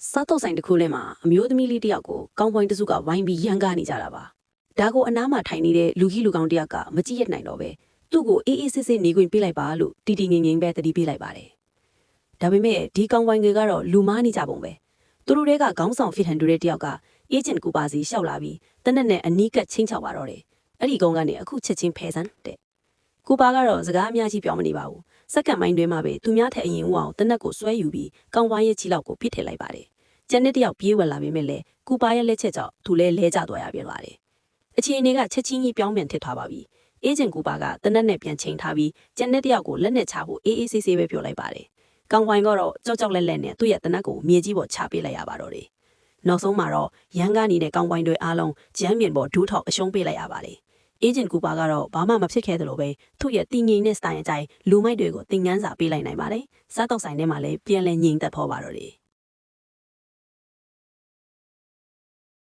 စားတော့ဆိုင်တစ်ခုလည်းမှာအမျိုးသမီးလေးတယောက်ကိုကောင်းပွိုင်းတစုကဝိုင်းပြီးရန်ကားနေကြတာပါဒါကိုအနားမှာထိုင်နေတဲ့လူကြီးလူကောင်တယောက်ကမကြည့်ရနိုင်တော့ပဲသူ့ကိုအေးအေးဆေးဆေးနေခွင့်ပေးလိုက်ပါလို့တီတီငင်ငင်ပဲတတိပေးလိုက်ပါတယ်ဒါပေမဲ့ဒီကောင်းပွိုင်းတွေကတော့လူမားနေကြပုံပဲသူတို့တွေကခေါင်းဆောင်ဖစ်ဟန်တူတဲ့တယောက်ကအေဂျင့်ကူပါစီရှောက်လာပြီးတနက်နဲ့အနီးကပ်ချင်းချောက်ပါတော့တယ်အဲ့ဒီကောင်ကနေအခုချက်ချင်းဖယ်စမ်းတဲ့ကူပါကတော့စကားအများကြီးပြောမနေပါဘူးစက္ကန့်ပိုင်းတွင်မှပဲသူများထက်အရင်ဦးအောင်တနက်ကိုဆွဲယူပြီးကောင်းပွိုင်းရဲ့ခြေလောက်ကိုပစ်ထည့်လိုက်ပါတယ်ကျန်တဲ့တယောက်ပြေးဝင်လာပေမဲ့လည်းကူပါရဲ့လက်ချက်ကြောင့်သူလည်းလဲကျသွားရပြန်ပါတယ်။အခြေအနေကချက်ချင်းကြီးပြောင်းပြန်ထစ်သွားပါပြီ။အေဂျင့်ကူပါကတနက်နဲ့ပြန်ချိန်ထားပြီးကျန်တဲ့တယောက်ကိုလက်နဲ့ချဖို့အေးအေးဆေးဆေးပဲပြောလိုက်ပါတယ်။ကောင်းဝိုင်းကတော့ကြောက်ကြောက်လက်လက်နဲ့သူ့ရဲ့တနက်ကိုမြေကြီးပေါ်ချပေးလိုက်ရပါတော့တယ်။နောက်ဆုံးမှာတော့ရန်ကားနေတဲ့ကောင်းဝိုင်းတွေအားလုံးဂျမ်းပြင်ပေါ်ဒူးထောက်အရှုံးပေးလိုက်ရပါတယ်။အေဂျင့်ကူပါကတော့ဘာမှမဖြစ်ခဲ့သလိုပဲသူ့ရဲ့တည်ငြိမ်တဲ့စတိုင်အကြိုင်လူမိုက်တွေကိုသင်ငန်းစာပေးလိုက်နိုင်ပါတယ်။စားတော့ဆိုင်ထဲမှာလည်းပြန်လဲငြိမ်သက်ဖို့ပါတော့တယ်။